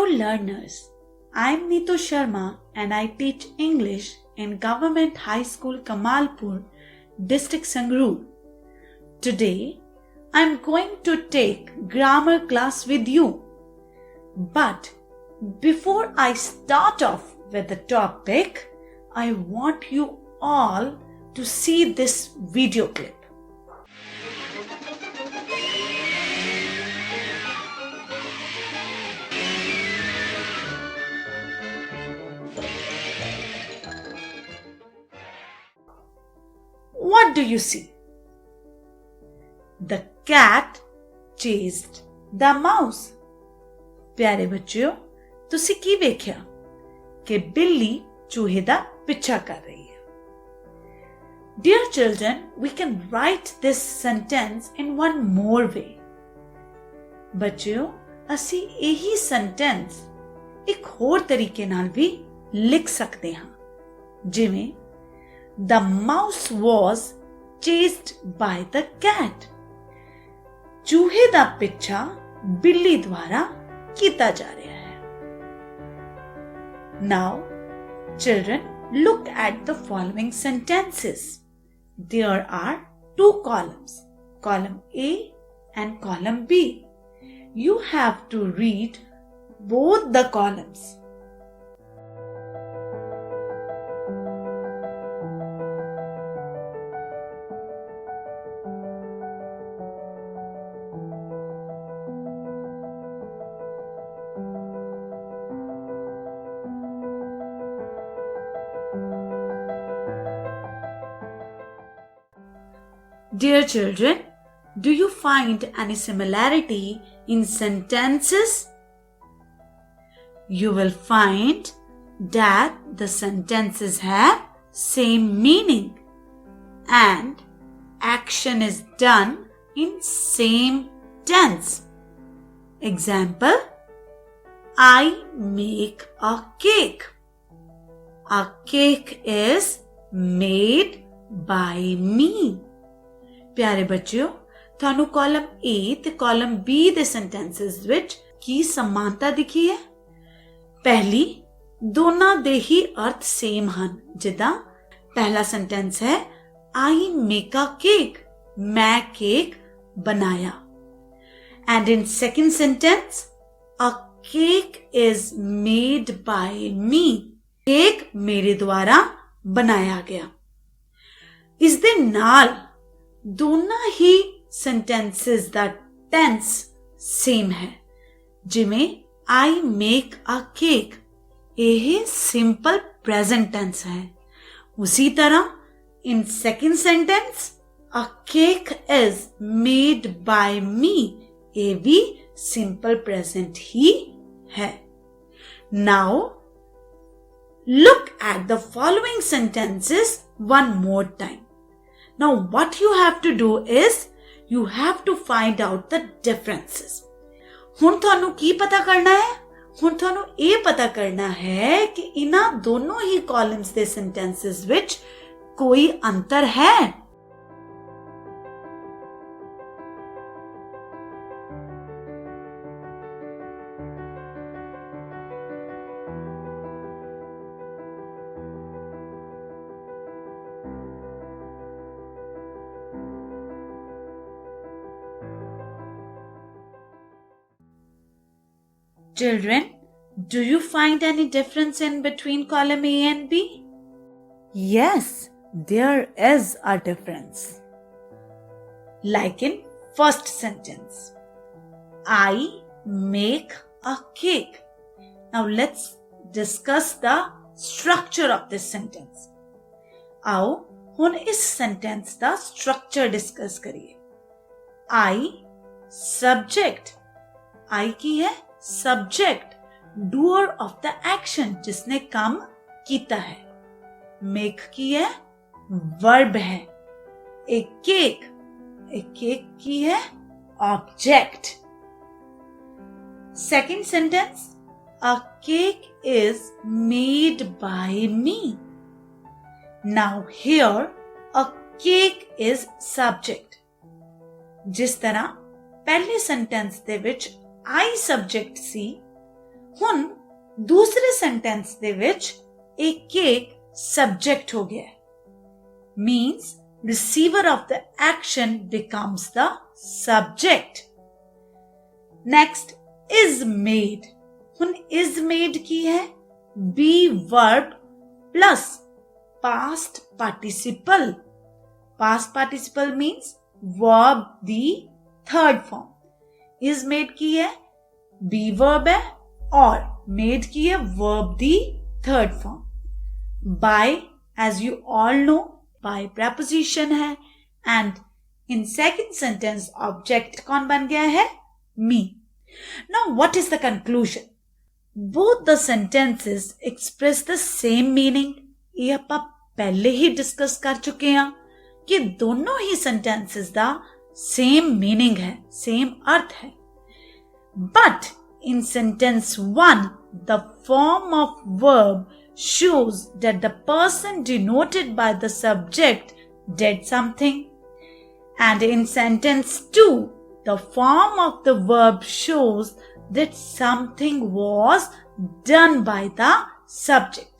Hello learners, I am Neetu Sharma and I teach English in Government High School Kamalpur, District Sangrur. Today I am going to take grammar class with you. But before I start off with the topic, I want you all to see this video clip. What do you see? The cat chased the mouse. प्यारे बच्चों, ਤੁਸੀਂ ਕੀ ਵੇਖਿਆ ਕਿ ਬਿੱਲੀ ਚੂਹੇ ਦਾ ਪਿੱਛਾ ਕਰ ਰਹੀ ਹੈ. Dear children, we can write this sentence in one more way. ਬੱਚਿਓ, ਅਸੀਂ ਇਹੀ sentence ਇੱਕ ਹੋਰ ਤਰੀਕੇ ਨਾਲ ਵੀ ਲਿਖ ਸਕਦੇ ਹਾਂ. ਜਿਵੇਂ The mouse was chased by the cat. ਚੂਹੇ ਦਾ ਪਿੱਛਾ ਬਿੱਲੀ ਦੁਆਰਾ ਕੀਤਾ ਜਾ ਰਿਹਾ ਹੈ. Now, children, look at the following sentences. There are two columns, column A and column B. You have to read both the columns. Dear children, do you find any similarity in sentences? You will find that the sentences have same meaning and action is done in same tense. Example, I make a cake. A cake is made by me. ਪਿਆਰੇ ਬੱਚਿਓ, ਤੁਹਾਨੂੰ column A ਤੇ column B ਦੇ sentences ਵਿੱਚ ਕੀ ਸਮਾਨਤਾ ਦਿਖੀ ਹੈ? ਪਹਿਲੀ, ਦੋਨਾਂ ਦੇ ਹੀ ਅਰਥ ਸੇਮ ਹਨ. ਜਿੱਦਾਂ ਪਹਿਲਾ ਸੈਂਟੈਂਸ ਹੈ I make a cake, ਮੈਂ ਕੇਕ ਬਣਾਇਆ. And in second sentence, a cake is made by me. Cake ਮੇਰੇ ਦੁਆਰਾ ਬਣਾਇਆ ਗਿਆ. ਇਸ ਦੇ ਨਾਲ ਦੋਨਾਂ ਹੀ sentences ਦਾ tense same ਹੈ. ਜਿਵੇਂ I make a cake, ਇਹ simple present tense ਹੈ. ਉਸੀ ਤਰ੍ਹਾਂ in second sentence, a cake is made by me, ਇਹ ਵੀ simple present ਹੀ ਹੈ. Now, look at the following sentences one more time. Now what you have to do is you have to find out the differences. ਹੁਣ ਤੁਹਾਨੂੰ ਕੀ ਪਤਾ ਕਰਨਾ ਹੈ? ਹੁਣ ਤੁਹਾਨੂੰ ਇਹ ਪਤਾ ਕਰਨਾ ਹੈ ਕਿ ਇਹਨਾਂ ਦੋਨੋਂ ਹੀ ਕਾਲਮਸ ਦੇ ਸੈਂਟੈਂਸਸ ਵਿੱਚ ਕੋਈ ਅੰਤਰ ਹੈ? Children, do you find any difference in between column A and B? Yes, there is a difference. Like in first sentence, I make a cake. Now let's discuss the structure of this sentence. आओ ਹੁਣ ਇਸ sentence ਦਾ structure discuss करिए. I, subject. I ਕੀ है? Subject, doer of the action, जिसने काम किया है. Make की है? Verb है. एक केक की है? Object. Second sentence, a cake is made by me. Now here, a cake is subject. जिस तरह पहले sentence ਦੇ ਵਿੱਚ I subject ਸੀ, ਹੁਣ ਦੂਸਰੇ ਸੈਂਟੈਂਸ ਦੇ ਵਿੱਚ ਇੱਕ ਸਬਜੈਕਟ ਹੋ ਗਿਆ means receiver of the action becomes the subject. Next is made. ਹੁਣ is made ਕੀ ਹੈ? be verb plus past participle. Past participle means verb the third form. is made की है? be verb है और made की है verb the third form. by, as you all know, by preposition है and in second sentence object कौन बन गया है? me. Now what is the conclusion? Both the sentences express the same meaning. ये ਆਪਾਂ ਪਹਿਲੇ ਹੀ डिस्कस कर चुके हैं कि दोनों ही sentences ਦਾ same meaning है, same अर्थ है. But in sentence 1, the form of verb shows that the person denoted by the subject did something. And in sentence 2, the form of the verb shows that something was done by the subject.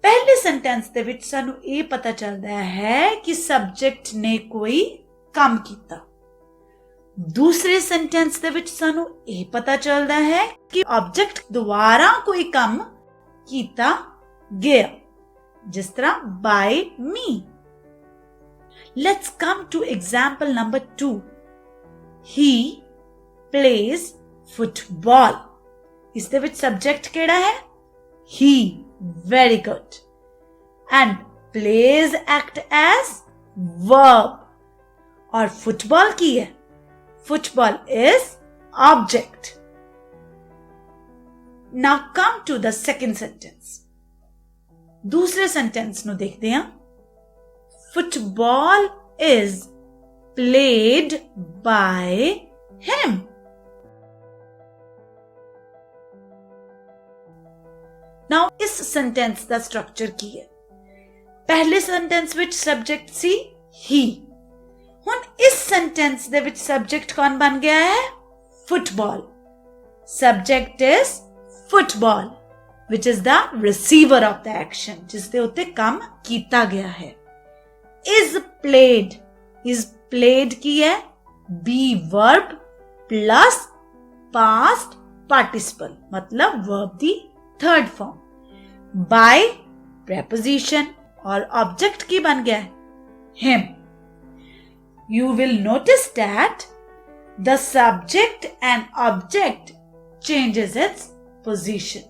पहले sentence ਦੇ ਵਿੱਚ ਸਾਨੂੰ ਇਹ ਪਤਾ ਚੱਲਦਾ ਹੈ ਕਿ subject ਨੇ ਕੋਈ ਕੰਮ ਕੀਤਾ. ਦੂਸਰੇ ਸੈਂਟੈਂਸ ਦੇ ਵਿੱਚ ਸਾਨੂੰ ਇਹ ਪਤਾ ਚੱਲਦਾ ਹੈ ਕਿ ਆਬਜੈਕਟ ਦੁਆਰਾ ਕੋਈ ਕੰਮ ਕੀਤਾ ਗਿਆ, ਜਿਸ ਤਰ੍ਹਾਂ by me. Let's come to example number 2. He plays football. ਇਸ ਦੇ ਵਿੱਚ ਸਬਜੈਕਟ ਕਿਹੜਾ ਹੈ? he. Very good. And plays act as verb. और football की है? Football is object. Now come to the second sentence. दूसरे सेंटेंस ਨੂੰ देखते हैं. Football is played by him. Now इस सेंटेंस ਦਾ स्ट्रक्चर ਕੀ ਹੈ? ਪਹਿਲੇ सेंटेंस ਵਿੱਚ सब्जेक्ट ਸੀ he. ਹੁਣ इस सेंटेंस ਦੇ ਵਿੱਚ सब्जेक्ट कौन बन गया है? football. Subject is football, which is the receiver of the action, जिस ਦੇ ਉੱਤੇ ਕੰਮ ਕੀਤਾ ਗਿਆ ਹੈ. is played. is played ਕੀ ਹੈ? be verb plus past participle, मतलब verb the third form. by preposition और object की बन गया है? him. You will notice that the subject and object changes its position.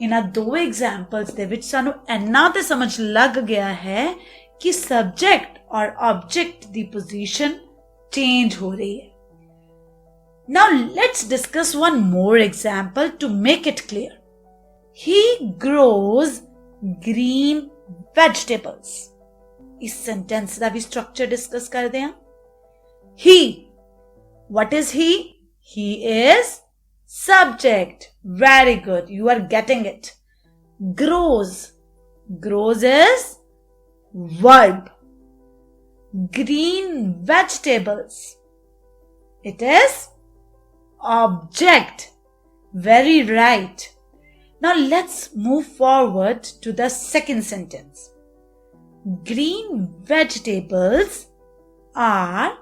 इन्हां दो examples ਦੇ ਵਿੱਚ ਸਾਨੂੰ ਇੰਨਾ ਤੇ ਸਮਝ ਲੱਗ ਗਿਆ ਹੈ कि subject और object ਦੀ position change हो रही है. Now let's discuss one more example to make it clear. He grows green vegetables. इस sentence ਦਾ भी structure discuss करते हैं. He. What is he? He is subject. Very good. You are getting it. Grows. Grows is verb. Green vegetables. It is object. Very right. Now let's move forward to the second sentence. Green vegetables are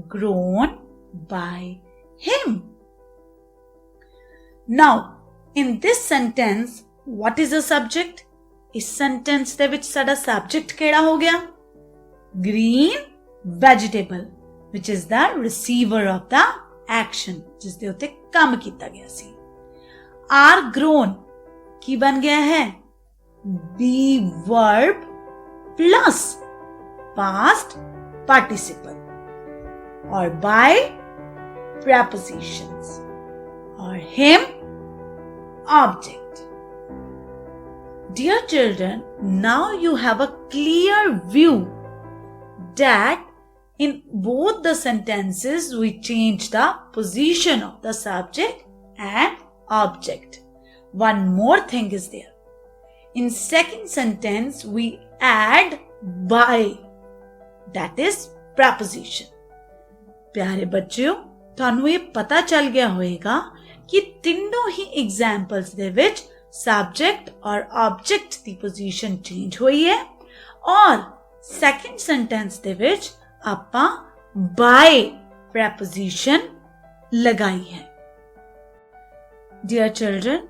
grown by him. Now, in this sentence, what is the subject? इस sentence ਦੇ ਵਿੱਚ ਸਾਡਾ subject ਕਿਹੜਾ ਹੋ ਗਿਆ? Green vegetable, which is the receiver of the action, ਜਿਸ ਦੇ ਉੱਤੇ ਕੰਮ ਕੀਤਾ ਗਿਆ ਸੀ. Are grown ਕੀ बन गया है? be verb plus past participle और by prepositions और him object. Dear children, now you have a clear view that in both the sentences we change the position of the subject and object. One more thing is there. In second sentence, we add by. That is preposition. प्यारे बच्चों, ਤੁਹਾਨੂੰ ਇਹ ਪਤਾ ਚੱਲ ਗਿਆ ਹੋਵੇਗਾ ਕਿ ਤਿੰਨੋਂ ਹੀ ਐਗਜ਼ਾਮਪਲਸ ਦੇ ਵਿੱਚ ਸਬਜੈਕਟ ਔਰ ਆਬਜੈਕਟ ਦੀ ਪੋਜੀਸ਼ਨ ਚੇਂਜ ਹੋਈ ਹੈ ਔਰ ਸੈਕੰਡ ਸੈਂਟੈਂਸ ਦੇ ਵਿੱਚ ਆਪਾਂ by preposition लगाई है. Dear children,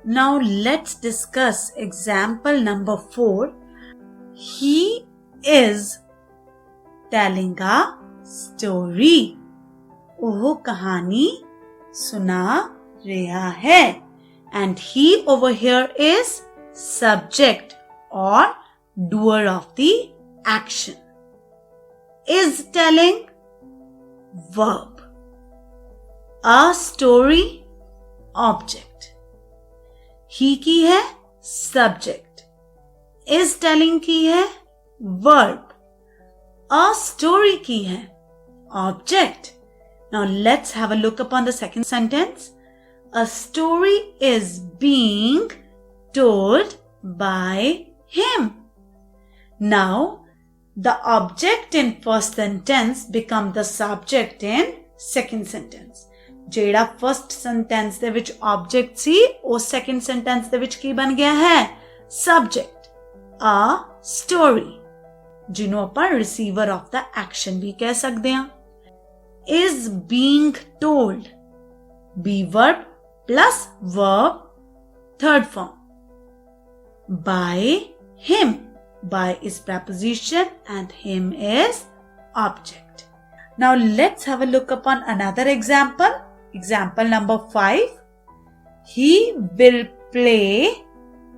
now let's discuss example number 4. He is telling a story. वो कहानी सुना रहा है and he over here is subject or doer of the action. Is telling verb. A story object. He की है subject. Is telling की है verb. A story की है object. Now let's have a look upon the second sentence. A story is being told by him. Now the object in first sentence become the subject in second sentence. ਜਿਹੜਾ first sentence ਦੇ ਵਿੱਚ object ਸੀ ਉਹ second sentence ਦੇ ਵਿੱਚ ਕੀ ਬਣ ਗਿਆ ਹੈ subject ਆ ਸਟੋਰੀ ਜਿਹਨੂੰ ਆਪਾਂ ਰਿਸੀਵਰ ਆਫ ਦਾ ਐਕਸ਼ਨ ਵੀ ਕਹਿ ਸਕਦੇ ਹਾਂ is being told be verb plus verb third form by him by is preposition and him is object. Now let's have a look upon another example. Example number 5. He will play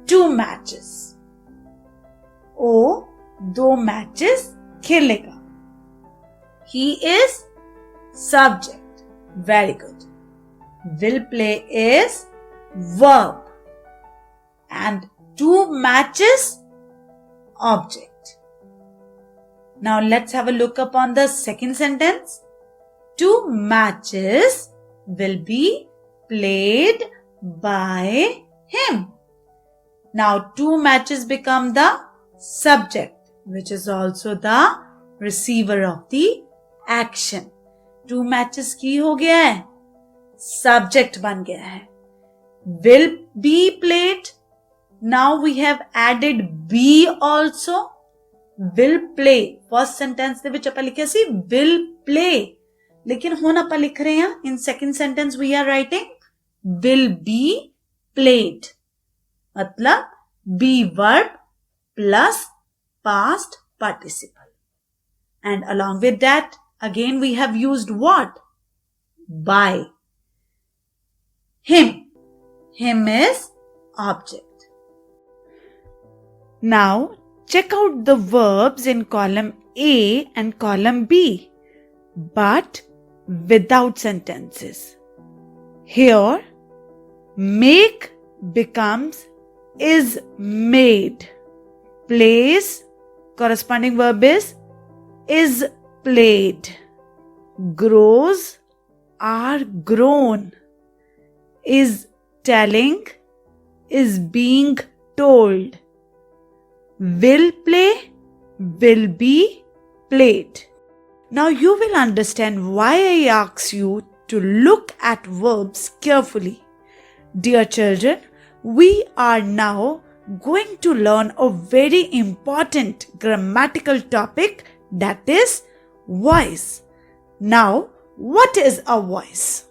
2 matches. वो 2 matches खेलेगा. He is subject. Very good. Will play is verb. And 2 matches object. Now let's have a look upon the second sentence. 2 matches will be played by him. Now 2 matches become the subject, which is also the receiver of the action. 2 matches की हो गया है subject बन गया है will be played. Now we have added be also. will play first sentence ਦੇ ਵਿੱਚ ਆਪਾਂ ਲਿਖਿਆ ਸੀ will play लेकिन ਹੁਣ ਆਪਾਂ ਲਿਖ ਰਹੇ ਹਾਂ in second sentence we are writing will be played मतलब be verb plus past participle and along with that again we have used what by him is object. Now check out the verbs in column A and column B, but without sentences. Here, make becomes is made. Plays, corresponding verb is played. Grows are grown. Is telling, is being told. Will play, will be played. Now you will understand why I ask you to look at verbs carefully. Dear children, we are now going to learn a very important grammatical topic, that is voice. Now, what is a voice?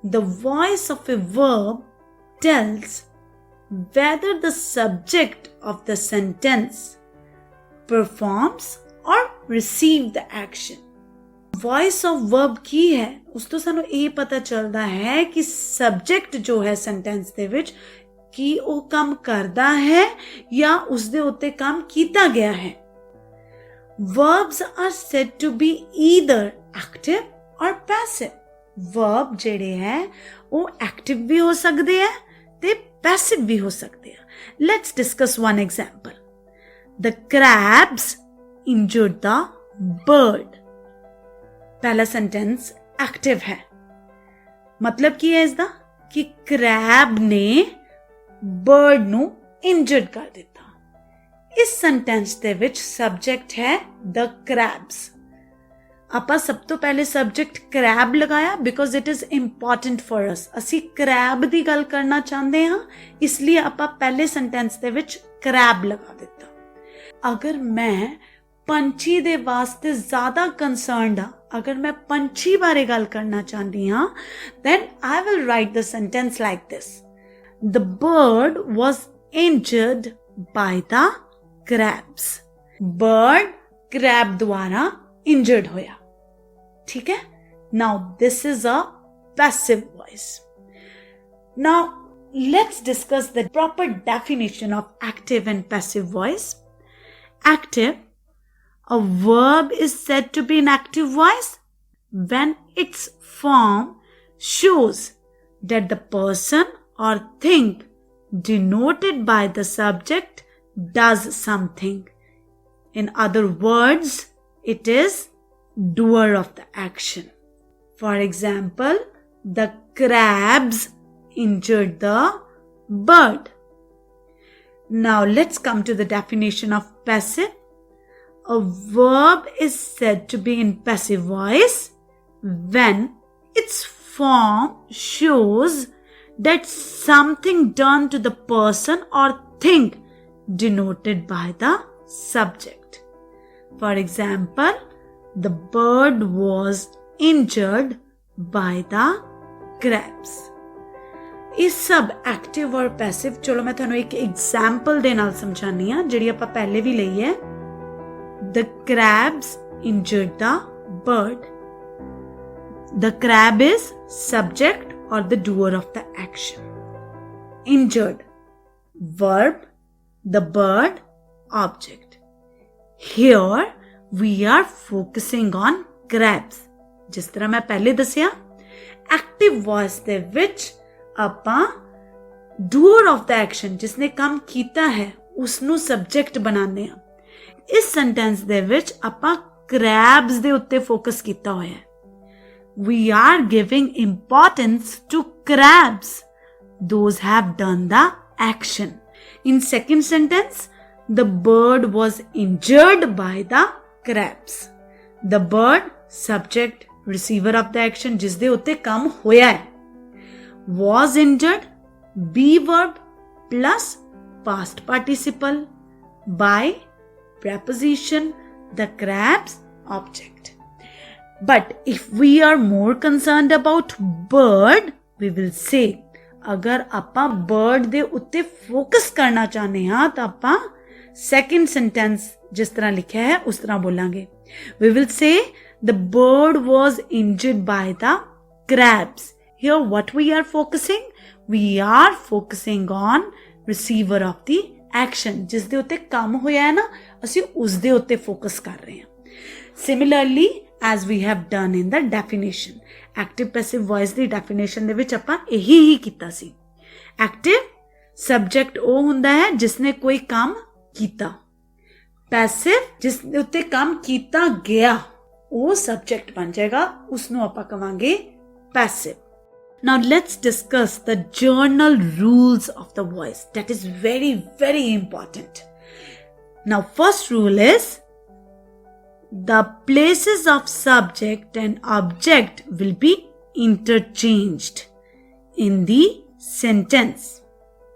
The voice of a verb tells whether the subject of the sentence performs or receive the action. Voice of verb ਕੀ ਹੈ ਉਸ ਤੋਂ ਸਾਨੂੰ ਇਹ ਪਤਾ ਚੱਲਦਾ ਹੈ ਕਿ subject ਜੋ ਹੈ sentence ਦੇ ਵਿੱਚ ਕੀ ਉਹ ਕੰਮ ਕਰਦਾ ਹੈ ਜਾਂ ਉਸ ਦੇ ਉੱਤੇ ਕੰਮ ਕੀਤਾ ਗਿਆ ਹੈ. Verbs are said to be either active or passive. Verb ਜਿਹੜੇ ਹੈ ਉਹ active ਵੀ ਹੋ ਸਕਦੇ ਹੈ ਤੇ passive भी हो सकते हैं. Let's discuss one example. The crabs injured the bird. पहला sentence active है. मतलब ਕੀ है इसदा कि crab ने bird ਨੂੰ injured कर ਦਿੱਤਾ. इस sentence ਦੇ ਵਿੱਚ subject है the crabs. ਆਪਾਂ ਸਭ ਤੋਂ ਪਹਿਲੇ ਸਬਜੈਕਟ crab ਲਗਾਇਆ because it is important for us. ਅਸੀਂ crab ਦੀ ਗੱਲ ਕਰਨਾ ਚਾਹੁੰਦੇ ਹਾਂ, ਇਸ ਲਈ ਆਪਾਂ ਪਹਿਲੇ ਸੈਂਟੈਂਸ ਦੇ ਵਿੱਚ crab ਲਗਾ ਦਿੱਤਾ। ਅਗਰ ਮੈਂ ਪੰਛੀ ਦੇ ਵਾਸਤੇ ਜ਼ਿਆਦਾ ਕੰਸਰਨਡ ਹਾਂ, ਅਗਰ ਮੈਂ ਪੰਛੀ ਬਾਰੇ ਗੱਲ ਕਰਨਾ ਚਾਹੁੰਦੀ ਹਾਂ, then I will write the sentence like this. The bird was injured by the crabs. Bird crab द्वारा injured होया। ठीक है? Now this is a passive voice. Now let's discuss the proper definition of active and passive voice. Active, a verb is said to be an active voice when its form shows that the person or thing denoted by the subject does something. In other words, it is doer of the action. For example, the crabs injured the bird. Now let's come to the definition of passive. A verb is said to be in passive voice when its form shows that something done to the person or thing denoted by the subject. For example, the bird was injured by the crabs. इस सब active और passive, चलो मैं ਤੁਹਾਨੂੰ एक example ਦੇ ਨਾਲ ਸਮਝਾਨੀ ਆ ਜਿਹੜੀ ਆਪਾਂ ਪਹਿਲੇ ਵੀ ਲਈ ਹੈ। The crabs injured the bird. The crab is subject or the doer of the action. Injured, verb, the bird, object. Here we are focusing on crabs. ਜਿਸ ਤਰ੍ਹਾਂ ਮੈਂ ਪਹਿਲੇ ਦੱਸਿਆ, active voice ਦੇ ਵਿੱਚ ਆਪਾਂ doer of the action, ਜਿਸਨੇ ਕੰਮ ਕੀਤਾ ਹੈ, ਉਸਨੂੰ subject ਬਣਾਉਂਦੇ ਹਾਂ। ਇਸ ਸੈਂਟੈਂਸ ਦੇ ਵਿੱਚ ਆਪਾਂ crabs ਦੇ ਉੱਤੇ ਫੋਕਸ ਕੀਤਾ ਹੋਇਆ ਹੈ। We are giving importance to crabs. Those have done the action. In second sentence, the bird was injured by the crabs. The bird, subject, receiver of the action, ਜਿਸ ਦੇ ਉੱਤੇ ਕੰਮ ਹੋਇਆ ਹੈ। Was injured, be verb plus past participle by preposition, the crabs, object. But if we are more concerned about bird, we will say, अगर ਆਪਾਂ bird ਦੇ ਉੱਤੇ focus ਕਰਨਾ ਚਾਹੁੰਦੇ ਹਾਂ ਤਾਂ ਆਪਾਂ second sentence ਜਿਸ ਤਰ੍ਹਾਂ ਲਿਖਿਆ ਹੈ ਉਸ ਤਰ੍ਹਾਂ ਬੋਲਾਂਗੇ। We will say the bird was injured by the crabs. Here what we are focusing? We are focusing on receiver of the action. ਜਿਸ ਦੇ ਉੱਤੇ ਕੰਮ ਹੋਇਆ ਹੈ ਨਾ, ਅਸੀਂ ਉਸ ਦੇ ਉੱਤੇ ਫੋਕਸ ਕਰ ਰਹੇ ਹਾਂ। Similarly, as we have done in the definition, active passive voice the definition ਦੇ ਵਿੱਚ ਆਪਾਂ ਇਹੀ ਹੀ ਕੀਤਾ ਸੀ। Active, subject ਉਹ ਹੁੰਦਾ ਹੈ ਜਿਸਨੇ ਕੋਈ ਕੰਮ ਕੀਤਾ। Passive, ਜਿਸ ਦੇ ਉੱਤੇ ਕੰਮ ਕੀਤਾ ਗਿਆ, ਉਹ subject ਬਣ ਜਾਏਗਾ, ਉਸਨੂੰ ਆਪਾਂ ਕਵਾਂਗੇ passive. Now let's discuss the journal rules of the voice. That is very, very important. Now first rule is the places of subject and object will be interchanged in the sentence.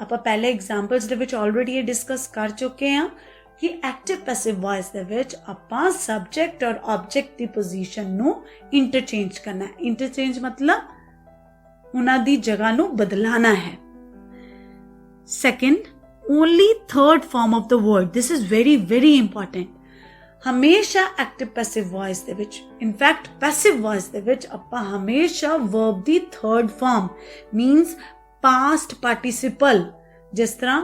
ਆਪਾਂ ਪਹਿਲੇ examples ਦੇ ਵਿੱਚ already ਇਹ discuss ਕਰ ਚੁੱਕੇ ਹਾਂ ਕਿ active passive voice ਦੇ ਵਿੱਚ ਆਪਾਂ subject और object ਦੀ position ਨੂੰ interchange ਕਰਨਾ ਹੈ। Interchange मतलब ਉਹਨਾਂ ਦੀ ਜਗ੍ਹਾ ਨੂੰ ਬਦਲਾਣਾ ਹੈ। Second, only third form of the word. This is very, very important. ਹਮੇਸ਼ਾ active passive voice ਦੇ ਵਿੱਚ, in fact passive voice ਦੇ ਵਿੱਚ ਆਪਾਂ ਹਮੇਸ਼ਾ verb ਦੀ third form means past participle, ਜਿਸ ਤਰ੍ਹਾਂ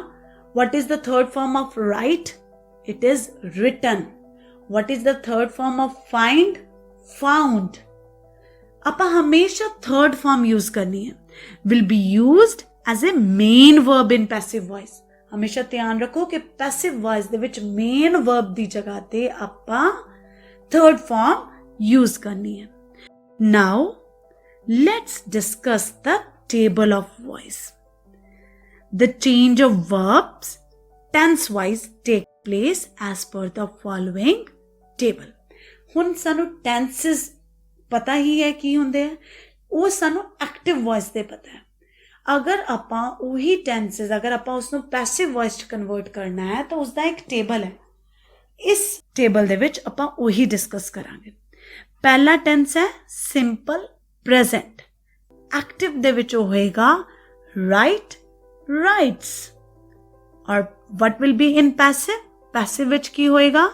what is the third form of write? It is written. What is the third form of find? Found. ਆਪਾਂ ਹਮੇਸ਼ਾ third form use ਕਰਨੀ ਹੈ। Will be used as a main verb in passive voice. ਹਮੇਸ਼ਾ ਧਿਆਨ ਰੱਖੋ ਕਿ passive voice ਦੇ ਵਿੱਚ main verb ਦੀ ਜਗ੍ਹਾ ਤੇ ਆਪਾਂ third form use ਕਰਨੀ ਹੈ। Now let's discuss the table of voice. The change of verbs tense wise take place as per the following table. ਹੁਣ ਸਾਨੂੰ ਟੈਂਸਸ ਪਤਾ ਹੀ ਹੈ ਕੀ ਹੁੰਦੇ ਆ, ਉਹ ਸਾਨੂੰ ਐਕਟਿਵ ਵੌਇਸ ਦੇ ਪਤਾ ਹੈ। ਅਗਰ ਆਪਾਂ ਉਹੀ ਟੈਂਸਸ ਅਗਰ ਆਪਾਂ ਉਸਨੂੰ ਪੈਸਿਵ ਵੌਇਸ 'ਚ ਕਨਵਰਟ ਕਰਨਾ ਹੈ ਤਾਂ ਉਸਦਾ ਇੱਕ ਟੇਬਲ ਹੈ। ਇਸ ਟੇਬਲ ਦੇ ਵਿੱਚ ਆਪਾਂ ਉਹੀ ਡਿਸਕਸ ਕਰਾਂਗੇ। ਪਹਿਲਾ ਟੈਂਸ ਹੈ ਸਿੰਪਲ ਪ੍ਰੈਜ਼ੈਂਟ। ਐਕਟਿਵ ਦੇ ਵਿੱਚ ਉਹ ਹੋਏਗਾ ਰਾਈਟ, ਰਾਈਟਸ। ਔਰ what will be in passive? Passive ਵਿੱਚ ਕੀ ਹੋਏਗਾ?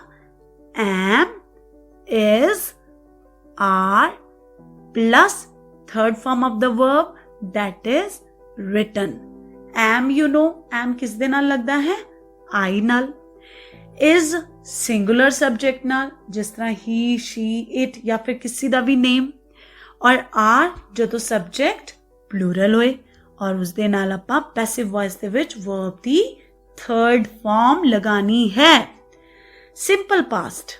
am, is, are plus third form of the verb that is written. am you know, am ਕਿਸ ਦੇ ਨਾਲ ਲੱਗਦਾ ਹੈ? I ਨਾਲ। is singular subject ਨਾਲ, ਜਿਸ ਤਰ੍ਹਾਂ he, she, it ਜਾਂ ਫਿਰ ਕਿਸੇ ਦਾ ਵੀ name। ਔਰ are ਜਦੋਂ subject plural ਹੋਏ ਔਰ ਉਸਦੇ ਨਾਲ ਆਪਾਂ passive voice ਦੇ ਵਿੱਚ verb ਦੀ third form ਲਗਾਨੀ ਹੈ। simple past,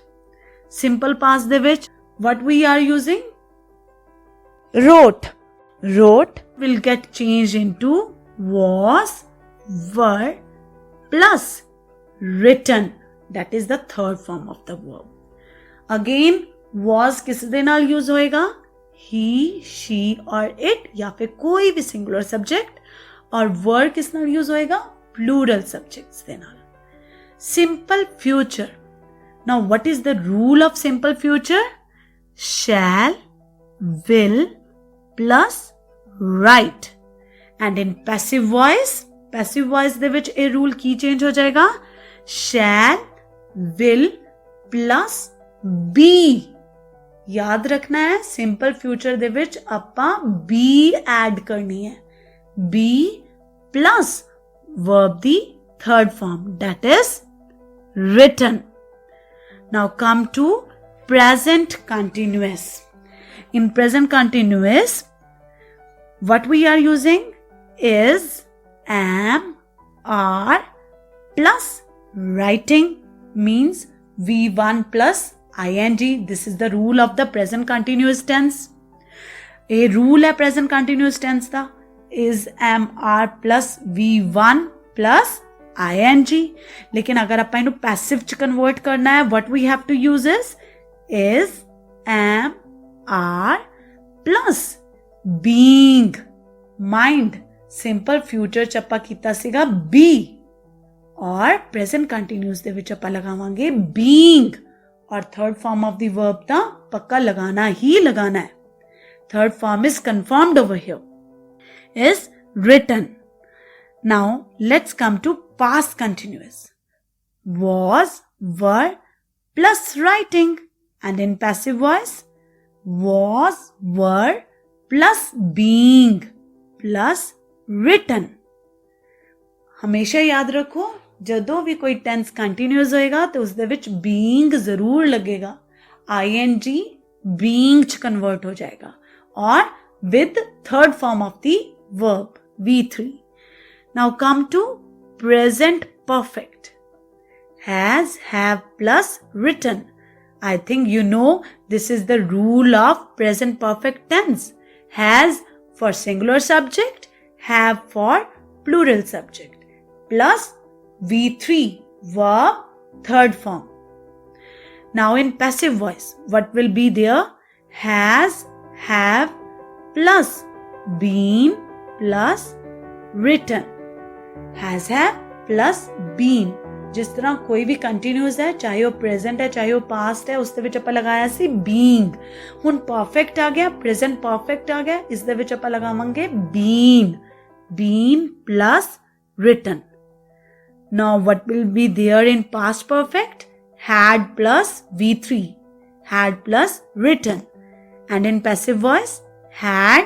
simple past ਦੇ ਵਿੱਚ what we are using? wrote, wrote will get changed into was, were plus written, that is the third form of the verb. again was किस ਦੇ ਨਾਲ use होएगा? he, she और it या फिर कोई भी singular subject। और were किस ਨਾਲ use होएगा? plural subjects ਦੇ ਨਾਲ। simple future, now what is the rule of simple future? shall, will plus right। and in passive voice ਦੇ ਵਿੱਚ ਇਹ rule ਕੀ change ਹੋ ਜਾਏਗਾ? shall, will plus be। ਯਾਦ ਰੱਖਣਾ ਹੈ ਸਿੰਪਲ ਫਿਊਚਰ ਦੇ ਵਿੱਚ ਆਪਾਂ be ਐਡ ਕਰਨੀ ਹੈ। be plus verb the third form that is written। now come to present continuous। in present continuous what we are using is am, are plus writing means V1 plus ing। this is the rule of the present continuous tense। a rule है present continuous tense the is am, are plus V1 plus ing। लेकिन अगर ਆਪਾਂ ਇਹਨੂੰ passive ਚ convert ਕਰਨਾ ਹੈ what we have to use is am, are plus being। mind simple future ਚ ਆਪਾਂ ਕੀਤਾ ਸੀਗਾ be और present continuous ਦੇ ਵਿੱਚ ਆਪਾਂ ਲਗਾਵਾਂਗੇ being। और third form of the verb ਤਾਂ ਪੱਕਾ ਲਗਾਣਾ ਹੀ ਲਗਾਣਾ ਹੈ। third form is confirmed over here, is written। now let's come to past continuous। was, were plus writing। and in passive voice was, were plus being plus written। ਹਮੇਸ਼ਾ ਯਾਦ ਰੱਖੋ ਜਦੋਂ ਵੀ ਕੋਈ ਟੈਂਸ ਕੰਟੀਨਿਊਸ ਹੋਏਗਾ ਤੇ ਉਸ ਦੇ ਵਿੱਚ ਬੀਇੰਗ ਜ਼ਰੂਰ ਲੱਗੇਗਾ। ing ਬੀਇੰਗ ਚ ਕਨਵਰਟ ਹੋ ਜਾਏਗਾ ਔਰ with third farm of the verb V3। now come to present perfect। has, have plus written। I think you know this is the rule of present perfect tense। has for singular subject, have for plural subject plus V3 verb third form। now in passive voice what will be there? has, have plus been plus written। has, have plus been। ਜਿਸ ਤਰ੍ਹਾਂ ਕੋਈ ਵੀ continuous ਹੈ ਚਾਹੇ ਉਹ present ਹੈ ਚਾਹੇ ਉਹ past ਹੈ ਉਸ ਦੇ ਵਿੱਚ ਆਪਾਂ ਲਗਾਇਆ ਸੀ being। ਹੁਣ ਪਰਫੈਕਟ ਆ ਗਿਆ, ਪ੍ਰੈਜ਼ੈਂਟ ਪਰਫੈਕਟ ਆ ਗਿਆ, ਇਸ ਦੇ ਵਿੱਚ ਆਪਾਂ ਲਗਾਵਾਂਗੇ been, been plus written। now what will be there in past perfect? had plus V3, had plus written। and in passive voice had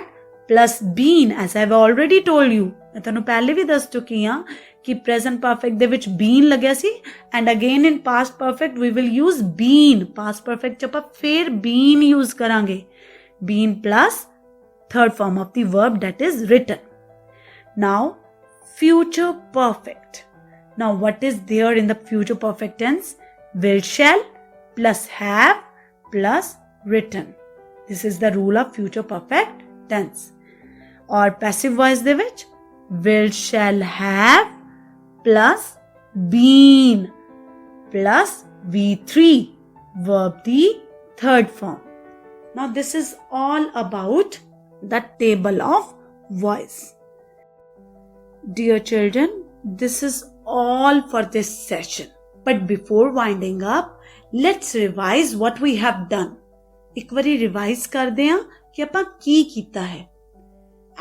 plus been। as I have already told you, मैं ਤੁਹਾਨੂੰ ਪਹਿਲੇ ਵੀ ਦੱਸ ਚੁੱਕੀ ਹਾਂ ਕਿ present perfect ਦੇ ਵਿੱਚ been ਲੱਗਿਆ ਸੀ and again in past perfect we will use been। past perfect ਚ ਆਪਾਂ ਫਿਰ been use ਕਰਾਂਗੇ। been plus third form of the verb that is written। now future perfect। now what is there in the future perfect tense? will, shall plus have plus written। this is the rule of future perfect tense। और passive voice ਦੇ ਵਿੱਚ will, shall have plus been plus V3 verb the third form. Now this is all about the table of voice. Dear children, this is all for this session. But before winding up, let's revise what we have done. एक बारी revise कर दें कि ਆਪਾਂ ਕੀ ਕੀਤਾ ਹੈ.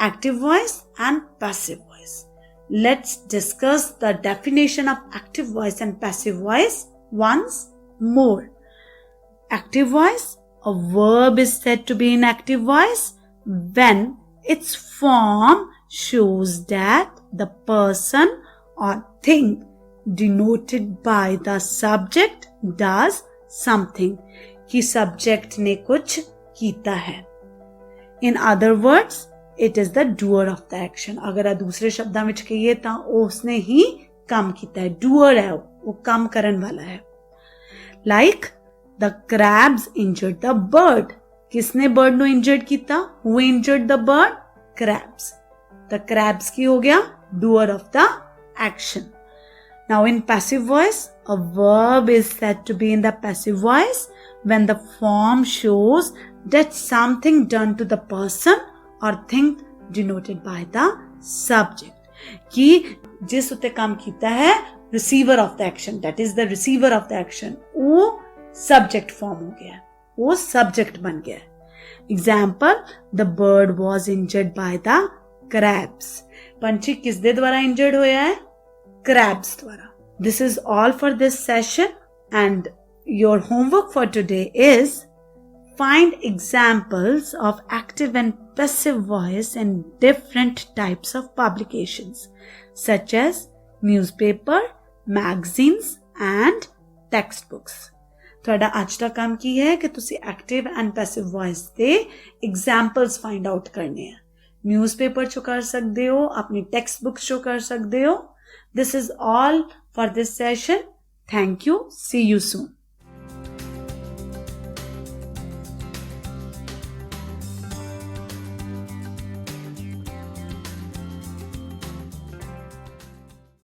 Active voice and passive voice. Let's discuss the definition of active voice and passive voice once more. Active voice, a verb is said to be in active voice when its form shows that the person or thing denoted by the subject does something. कि subject ने कुछ कीता है. In other words, it is the doer of the action. अगर दूसरे शब्दां विच कहिए तां उसने ही काम कीता है. Doer है वो काम करन वाला है. Like the crabs injured the bird. किसने bird नु injured कीता? Who injured the bird? Crabs. The crabs की हो गया doer of the action. Now in passive voice, a verb is said to be in the passive voice when the form shows that something done to the person or thing denoted by the subject. कि जिस उते काम कीता है receiver of the action, that is the receiver of the action, वो subject form हो गया है, वो subject बन गया है. Example, the bird was injured by the crabs. पंछी किसदे द्वारा injured होया है? Crabs द्वारा. This is all for this session, and your homework for today is find examples of active and passive voice in different types of publications such as newspaper, magazines and textbooks. ਤੁਹਾਡਾ ਅੱਜ ਦਾ ਕੰਮ ਕੀ ਹੈ ਕਿ ਤੁਸੀਂ active and passive voice ਦੇ examples find out ਕਰਨੇ ਆ. Newspaper ਚੋਂ ਕਰ ਸਕਦੇ ਹੋ, ਆਪਣੀ ਟੈਕਸਟ ਬੁੱਕਸ ਚੋਂ ਕਰ ਸਕਦੇ ਹੋ. This is all for this session. Thank you. See you soon.